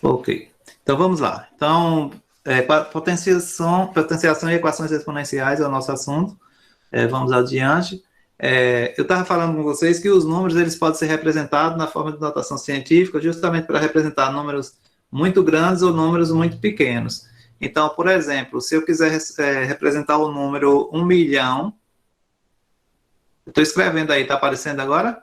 Ok. Então, vamos lá. Então, potenciação e equações exponenciais é o nosso assunto. Vamos adiante. Eu estava falando com vocês que os números eles podem ser representados na forma de notação científica, justamente para representar números muito grandes ou números muito pequenos. Então, por exemplo, se eu quiser representar o número 1.000.000, estou escrevendo aí, está aparecendo agora?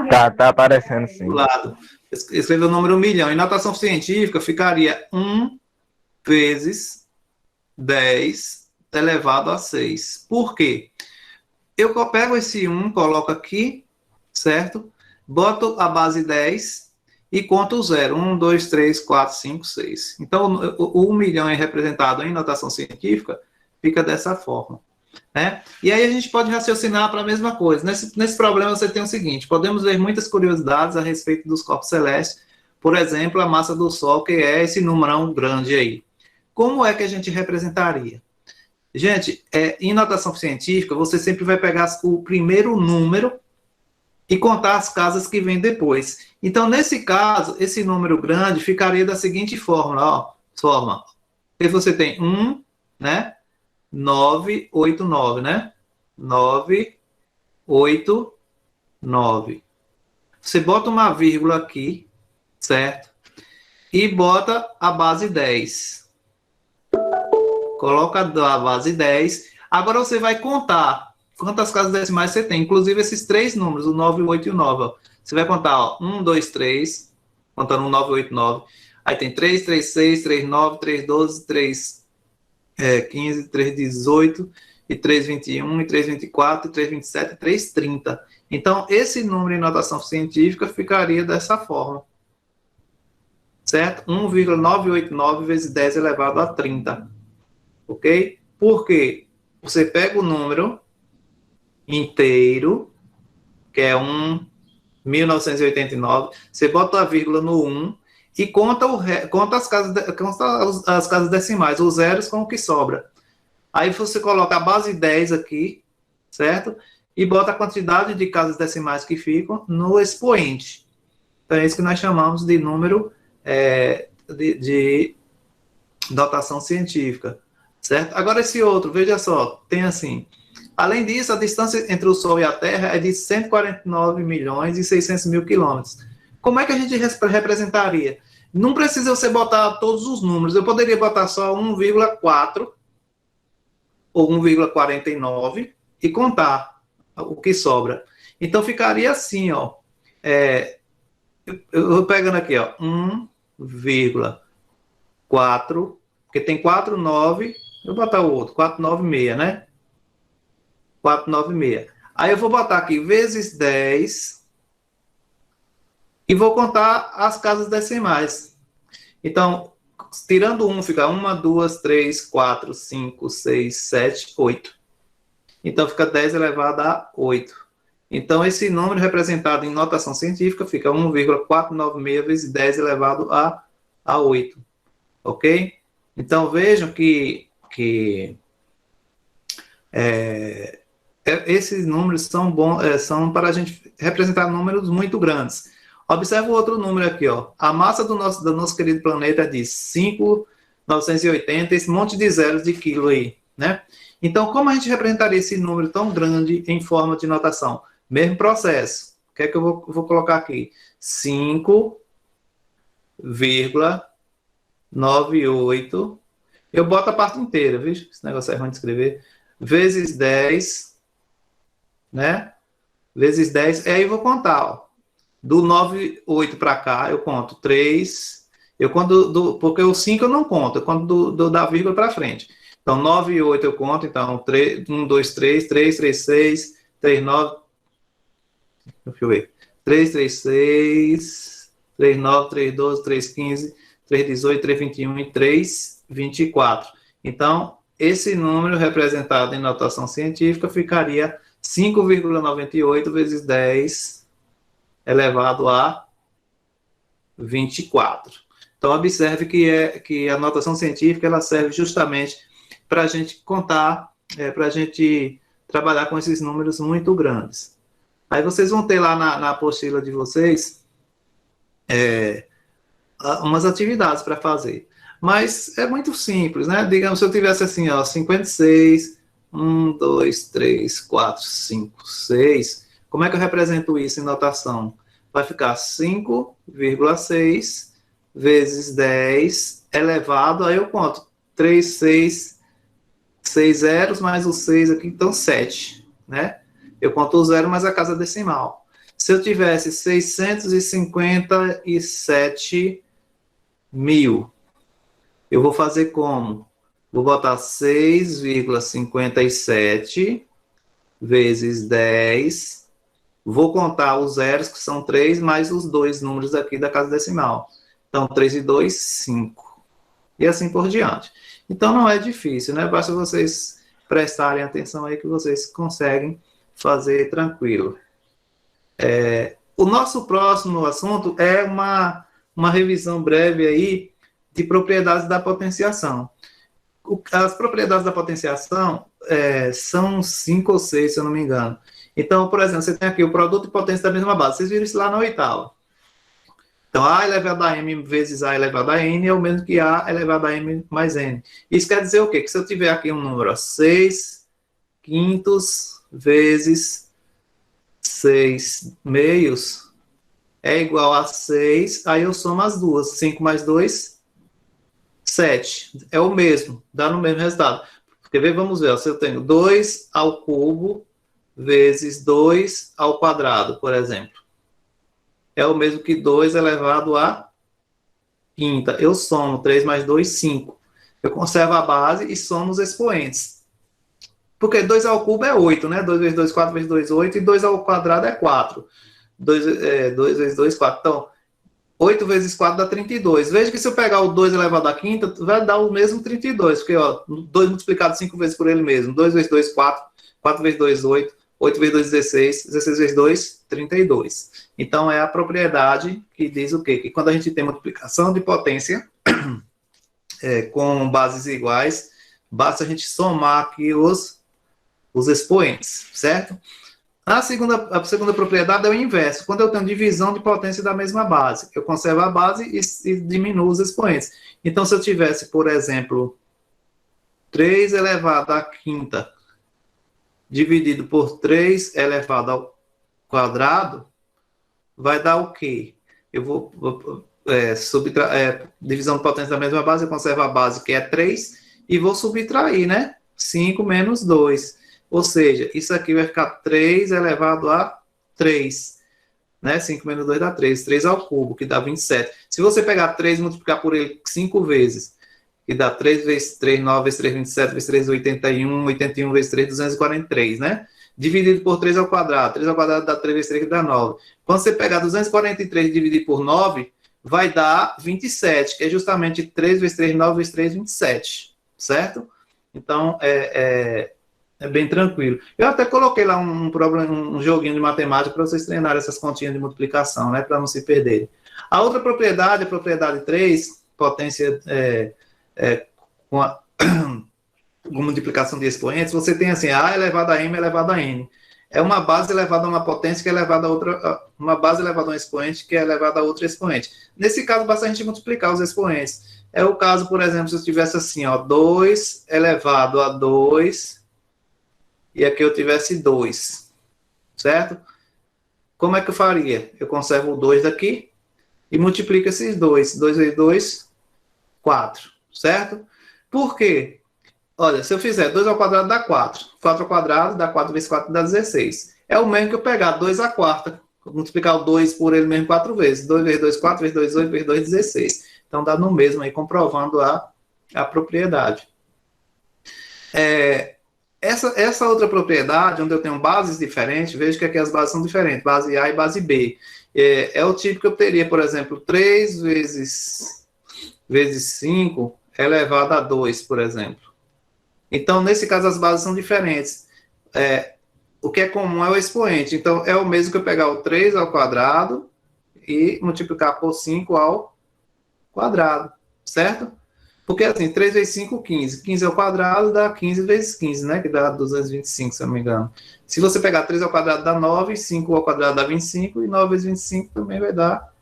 Tá aparecendo Do sim. lado. Escrever o número 1.000.000. Em notação científica, ficaria 1 vezes 10 elevado a 6. Por quê? Eu pego esse 1, coloco aqui, certo? Boto a base 10 e conto o zero. 1, 2, 3, 4, 5, 6. Então, o 1.000.000 é representado em notação científica, fica dessa forma. Né? E aí a gente pode raciocinar para a mesma coisa. Nesse problema você tem o seguinte, podemos ver muitas curiosidades a respeito dos corpos celestes, por exemplo, a massa do Sol, que é esse numerão grande aí. Como é que a gente representaria? Gente, em notação científica, você sempre vai pegar o primeiro número e contar as casas que vêm depois. Então, nesse caso, esse número grande ficaria da seguinte forma, ó, forma. E você tem 1, né? 9, 8, 9, né? 9, 8, 9. Você bota uma vírgula aqui, certo? E bota a base 10. Coloca a base 10. Agora você vai contar quantas casas decimais você tem, inclusive esses três números, o 9, o 8 e o 9. Ó. Você vai contar, ó, 1, 2, 3, contando 1, 9, 8, 9. Aí tem 3, 3, 6, 3, 9, 3, 12, 3, 15, 3, 18, e 3, 21, e 3, 24, e 3, 27, e 3, 30. Então, esse número em notação científica ficaria dessa forma. Certo? 1,989 vezes 10 elevado a 30. Ok? Porque você pega o número inteiro, que é 1.989, você bota a vírgula no 1 e conta as casas decimais, os zeros com o que sobra. Aí você coloca a base 10 aqui, certo? E bota a quantidade de casas decimais que ficam no expoente. Então é isso que nós chamamos de número de notação científica, certo? Agora esse outro, veja só, tem assim, além disso, a distância entre o Sol e a Terra é de 149 milhões e 600 mil quilômetros. Como é que a gente representaria? Não precisa você botar todos os números, eu poderia botar só 1,4 ou 1,49 e contar o que sobra. Então ficaria assim, ó, eu vou pegando aqui, ó, 1,4, porque tem 4,9, eu vou botar o outro, 496, né? 496. Aí eu vou botar aqui vezes 10 e vou contar as casas decimais. Então, tirando 1, fica 1, 2, 3, 4, 5, 6, 7, 8. Então, fica 10 elevado a 8. Então, esse número representado em notação científica fica 1,496 vezes 10 elevado a 8. Ok? Então, vejam que esses números são bons, são para a gente representar números muito grandes. Observe o outro número aqui, ó. A massa do nosso querido planeta é de 5.980, esse monte de zeros de quilo aí, né? Então, como a gente representaria esse número tão grande em forma de notação? Mesmo processo. O que é que eu vou colocar aqui? 5,98. Eu boto a parte inteira, viu? Esse negócio é ruim de escrever. Vezes 10, né? Vezes 10. Aí eu vou contar, ó. Do 98 para cá, eu conto 3. Eu conto porque o 5 eu não conto, eu conto da vírgula para frente. Então, 9 e 8 eu conto, então, 3, 1, 2, 3, 3, 3, 6, 3, 9. Deixa eu ver. 3, 3, 6, 3, 9, 3, 12, 3, 15, 3, 18, 3, 21 e 3, 24. Então, esse número representado em notação científica ficaria 5,98 vezes 10 elevado a 24. Então, observe que a notação científica ela serve justamente para a gente contar, para a gente trabalhar com esses números muito grandes. Aí vocês vão ter lá na apostila de vocês umas atividades para fazer. Mas é muito simples, né? Digamos, se eu tivesse assim, ó, 56, 1, 2, 3, 4, 5, 6, como é que eu represento isso em notação? Vai ficar 5,6 vezes 10 elevado, aí eu conto 3, 6 zeros mais o 6 aqui, então 7, né? Eu conto o zero mais a casa decimal. Se eu tivesse 657 mil, eu vou fazer como? Vou botar 6,57 vezes 10. Vou contar os zeros, que são 3, mais os dois números aqui da casa decimal. Então, 3 e 2, 5. E assim por diante. Então, não é difícil, né? Basta vocês prestarem atenção aí que vocês conseguem fazer tranquilo. O nosso próximo assunto é uma revisão breve aí de propriedades da potenciação. As propriedades da potenciação são 5 ou 6, se eu não me engano. Então, por exemplo, você tem aqui o produto de potência da mesma base. Vocês viram isso lá na oitava. Então, A elevado a M vezes A elevado a N é o mesmo que A elevado a M mais N. Isso quer dizer o quê? Que se eu tiver aqui um número 6 quintos vezes 6 meios é igual a 6, aí eu somo as duas. 5 mais 2, 7. É o mesmo, dá no mesmo resultado. Quer ver? Vamos ver. Se eu tenho 2 ao cubo vezes 2 ao quadrado, por exemplo. É o mesmo que 2 elevado a quinta. Eu somo 3 mais 2, 5. Eu conservo a base e somo os expoentes. Porque 2 ao cubo é 8, né? 2 vezes 2, 4 vezes 2, 8. E 2 ao quadrado é 4. 2 vezes 2, 4. Então, 8 vezes 4 dá 32. Veja que se eu pegar o 2 elevado à quinta, vai dar o mesmo 32. Porque, ó, 2 multiplicado 5 vezes por ele mesmo. 2 vezes 2, 4. 4 vezes 2, 8. 8 vezes 2, 16. 16 vezes 2, 32. Então, é a propriedade que diz o quê? Que quando a gente tem multiplicação de potência com bases iguais, basta a gente somar aqui os expoentes, certo? A segunda propriedade é o inverso. Quando eu tenho divisão de potência da mesma base, eu conservo a base e diminuo os expoentes. Então, se eu tivesse, por exemplo, 3 elevado à quinta dividido por 3 elevado ao quadrado, vai dar o quê? Eu vou divisão de potência da mesma base, eu conservo a base, que é 3, e vou subtrair, né? 5 menos 2. Ou seja, isso aqui vai ficar 3 elevado a 3. Né? 5 menos 2 dá 3. 3 ao cubo, que dá 27. Se você pegar 3 e multiplicar por ele 5 vezes, que dá 3 vezes 3, 9 vezes 3, 27, vezes 3, 81, 81 vezes 3, 243, né? Dividido por 3 ao quadrado. 3 ao quadrado dá 3 vezes 3, que dá 9. Quando você pegar 243 e dividir por 9, vai dar 27, que é justamente 3 vezes 3, 9 vezes 3, 27. Certo? Então, é bem tranquilo. Eu até coloquei lá um joguinho de matemática para vocês treinarem essas continhas de multiplicação, né? Para não se perderem. A outra propriedade, a propriedade 3, potência com a multiplicação de expoentes, você tem assim, A elevado a M elevado a N. É uma base elevada a uma potência que é elevada a outra, uma base elevada a um expoente que é elevada a outro expoente. Nesse caso, basta a gente multiplicar os expoentes. É o caso, por exemplo, se eu tivesse assim, ó, 2 elevado a 2, e aqui eu tivesse 2, certo? Como é que eu faria? Eu conservo o 2 daqui e multiplico esses 2. 2 vezes 2, 4, certo? Por quê? Olha, se eu fizer 2 ao quadrado dá 4. 4 ao quadrado dá 4 vezes 4 dá 16. É o mesmo que eu pegar 2 à quarta, multiplicar o 2 por ele mesmo 4 vezes. 2 vezes 2, 4 vezes 2, 8 vezes 2, 16. Então dá no mesmo aí, comprovando a propriedade. Essa outra propriedade, onde eu tenho bases diferentes, vejo que aqui as bases são diferentes, base A e base B. É o tipo que eu teria, por exemplo, 3 vezes 5 elevado a 2, por exemplo. Então, nesse caso, as bases são diferentes. O que é comum é o expoente. Então, é o mesmo que eu pegar o 3 ao quadrado e multiplicar por 5 ao quadrado, certo? Porque, assim, 3 vezes 5, 15. 15 ao quadrado dá 15 vezes 15, né? Que dá 225, se eu não me engano. Se você pegar 3 ao quadrado dá 9, 5 ao quadrado dá 25, e 9 vezes 25 também vai dar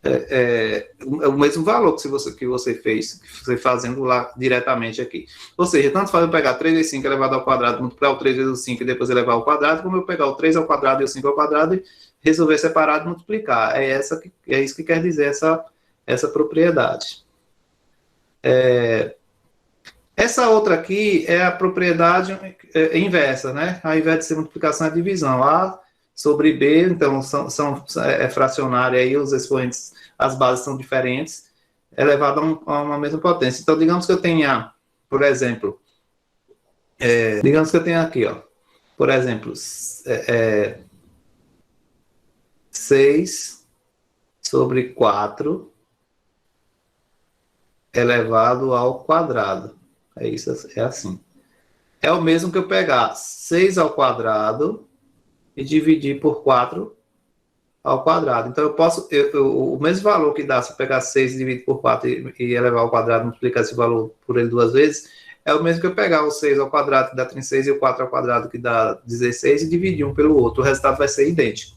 é o mesmo valor que você fez, que você fazendo lá diretamente aqui. Ou seja, tanto faz eu pegar 3 vezes 5 elevado ao quadrado, multiplicar o 3 vezes o 5 e depois elevar ao quadrado, como eu pegar o 3 ao quadrado e o 5 ao quadrado e resolver separado e multiplicar. É isso que quer dizer essa propriedade. Essa outra aqui é a propriedade inversa, né? Ao invés de ser multiplicação, é divisão. A sobre B, então, é fracionário, aí os expoentes, as bases são diferentes, elevado a uma mesma potência. Então, digamos que eu tenha, por exemplo, digamos que eu tenha aqui, ó, por exemplo, 6 sobre 4 elevado ao quadrado. É isso, é assim. É o mesmo que eu pegar 6 ao quadrado e dividir por 4 ao quadrado. Então, eu posso, o mesmo valor que dá se eu pegar 6 dividido por 4 e elevar ao quadrado, multiplicar esse valor por ele 2 vezes, é o mesmo que eu pegar o 6 ao quadrado, que dá 36, e o 4 ao quadrado, que dá 16, e dividir um pelo outro. O resultado vai ser idêntico,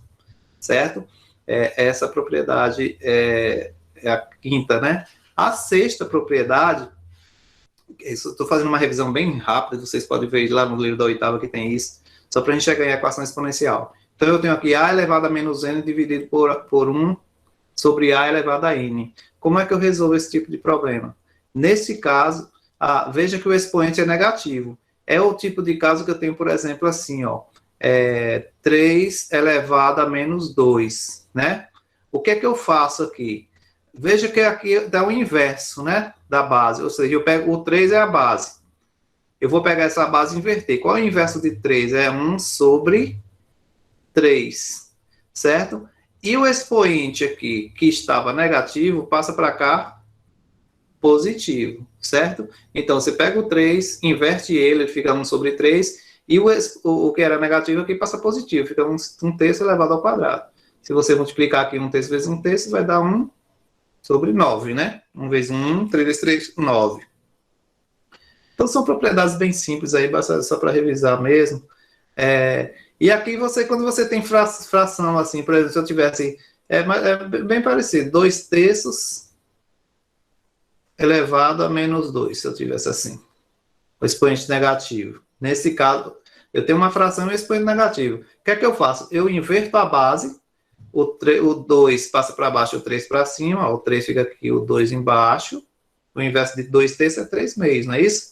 certo? Essa propriedade é a quinta, né? A sexta propriedade, estou fazendo uma revisão bem rápida, vocês podem ver lá no livro da oitava que tem isso, só para a gente chegar em equação exponencial. Então, eu tenho aqui a elevado a menos n dividido por 1 sobre a elevado a n. Como é que eu resolvo esse tipo de problema? Nesse caso, veja que o expoente é negativo. É o tipo de caso que eu tenho, por exemplo, assim, ó, 3 elevado a menos 2, né? O que é que eu faço aqui? Veja que aqui dá o inverso, né, da base, ou seja, eu pego o 3 é a base. Eu vou pegar essa base e inverter. Qual é o inverso de 3? É 1 sobre 3, certo? E o expoente aqui, que estava negativo, passa para cá positivo, certo? Então, você pega o 3, inverte ele fica 1 sobre 3, e o que era negativo aqui passa positivo, fica 1 terço elevado ao quadrado. Se você multiplicar aqui 1 terço vezes 1 terço, vai dar 1 sobre 9, né? 1 vezes 1, 3 vezes 3, 9. Então, são propriedades bem simples aí, basta só para revisar mesmo. E aqui, quando você tem fração, assim, por exemplo, se eu tivesse, é bem parecido, 2 terços elevado a menos 2, se eu tivesse assim, o expoente negativo. Nesse caso, eu tenho uma fração e um expoente negativo. O que é que eu faço? Eu inverto a base, o 2 passa para baixo, o 3 para cima, ó, o 3 fica aqui, o 2 embaixo, o inverso de 2 terços é 3 meios, não é isso?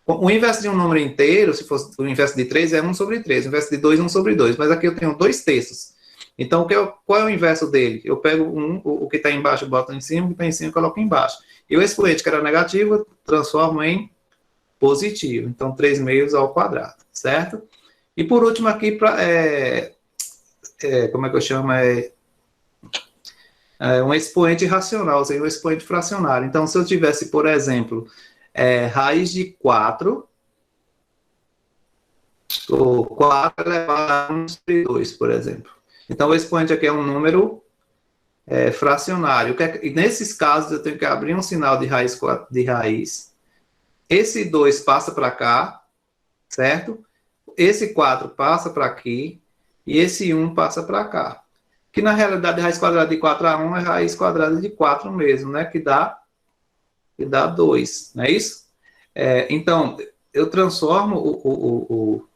O inverso de um número inteiro, se fosse o inverso de 3, é 1 sobre 3, o inverso de 2 é 1 sobre 2, mas aqui eu tenho 2 terços. Então, qual é o inverso dele? Eu pego o que está embaixo, boto em cima, o que está em cima, coloco embaixo. E o expoente, que era negativo, eu transformo em positivo. Então, 3 meios ao quadrado, certo? E por último aqui, como é que eu chamo? Um expoente racional, ou seja, um expoente fracionário. Então, se eu tivesse, por exemplo, raiz de 4, ou 4 elevado a 1 sobre 2, por exemplo. Então, o expoente aqui é um número fracionário. E nesses casos, eu tenho que abrir um sinal de raiz. Esse 2 passa para cá, certo? Esse 4 passa para aqui, e esse 1 passa para cá. Que, na realidade, raiz quadrada de 4 a 1 é raiz quadrada de 4 mesmo, né? Que dá 2, não é isso? Então, eu transformo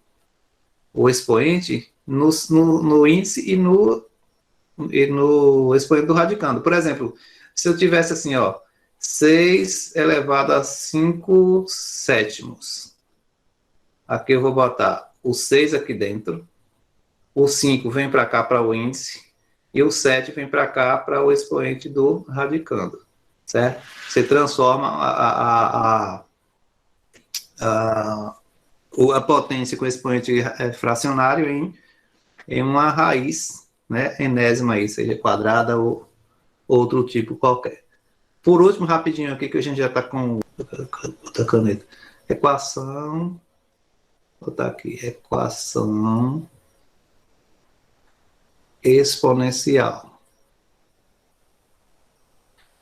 o expoente no índice e no expoente do radicando. Por exemplo, se eu tivesse assim, ó, 6 elevado a 5 sétimos. Aqui eu vou botar o 6 aqui dentro, o 5 vem para cá para o índice, e o 7 vem para cá para o expoente do radicando, certo? Você transforma a potência com o expoente fracionário em uma raiz, né, enésima aí, seja quadrada ou outro tipo qualquer. Por último, rapidinho aqui, que a gente já está com outra caneta. Equação, vou botar aqui, equação exponencial.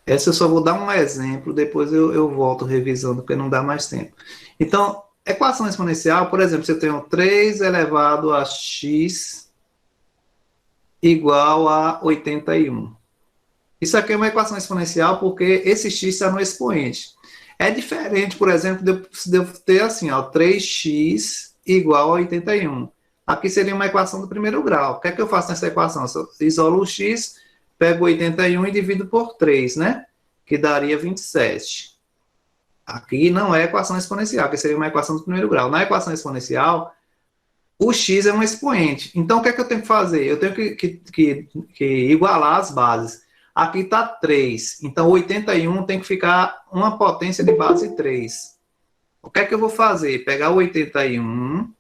Essa eu só vou dar um exemplo, depois eu volto revisando, porque não dá mais tempo. Então, equação exponencial, por exemplo, se eu tenho 3 elevado a x igual a 81. Isso aqui é uma equação exponencial porque esse x está no expoente. É diferente, por exemplo, de eu ter assim, ó, 3x igual a 81. Aqui seria uma equação do primeiro grau. O que é que eu faço nessa equação? Eu isolo o x, pego 81 e divido por 3, né? Que daria 27. Aqui não é equação exponencial, que seria uma equação do primeiro grau. Na equação exponencial, o x é um expoente. Então, o que é que eu tenho que fazer? Eu tenho que igualar as bases. Aqui está 3. Então, 81 tem que ficar uma potência de base 3. O que é que eu vou fazer? Pegar o 81,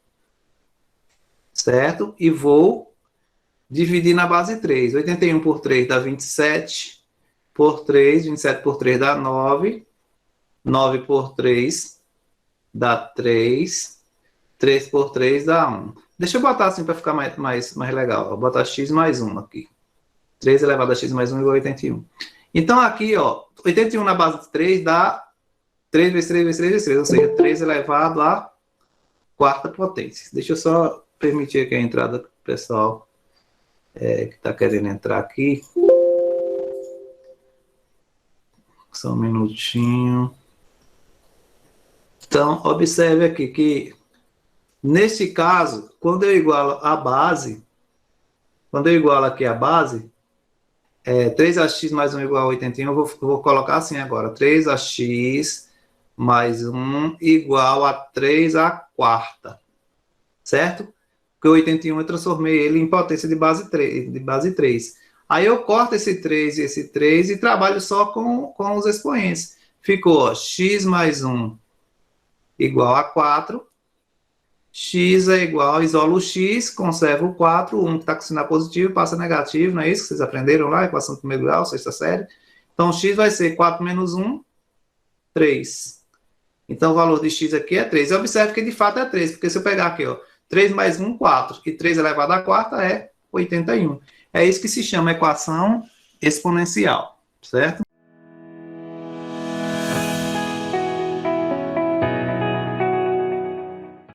certo? E vou dividir na base 3. 81 por 3 dá 27 por 3. 27 por 3 dá 9. 9 por 3 dá 3. 3 por 3 dá 1. Deixa eu botar assim para ficar mais legal. Vou botar x mais 1 aqui. 3 elevado a x mais 1 igual a 81. Então, aqui, ó, 81 na base de 3 dá 3 vezes 3 vezes 3 vezes 3, ou seja, 3 elevado à quarta potência. Deixa eu só permitir aqui a entrada do pessoal que está querendo entrar aqui. Só um minutinho. Então, observe aqui que, nesse caso, quando eu igualo a base, quando eu igualo aqui a base, 3ax mais 1 igual a 81, eu vou colocar assim agora, 3ax mais 1 igual a 3 à quarta, certo? Porque o 81 eu transformei ele em potência de base 3. Aí eu corto esse 3 e esse 3 e trabalho só com os expoentes. Ficou, ó, x mais 1 igual a 4, x é igual, isolo o x, conserva o 4, o 1 que está com sinal positivo passa negativo, não é isso que vocês aprenderam lá, equação do primeiro grau, sexta série? Então, x vai ser 4 menos 1, 3. Então, o valor de x aqui é 3. E observe que, de fato, é 3, porque se eu pegar aqui, ó, 3 mais 1, 4, e 3 elevado à quarta é 81. É isso que se chama equação exponencial, certo?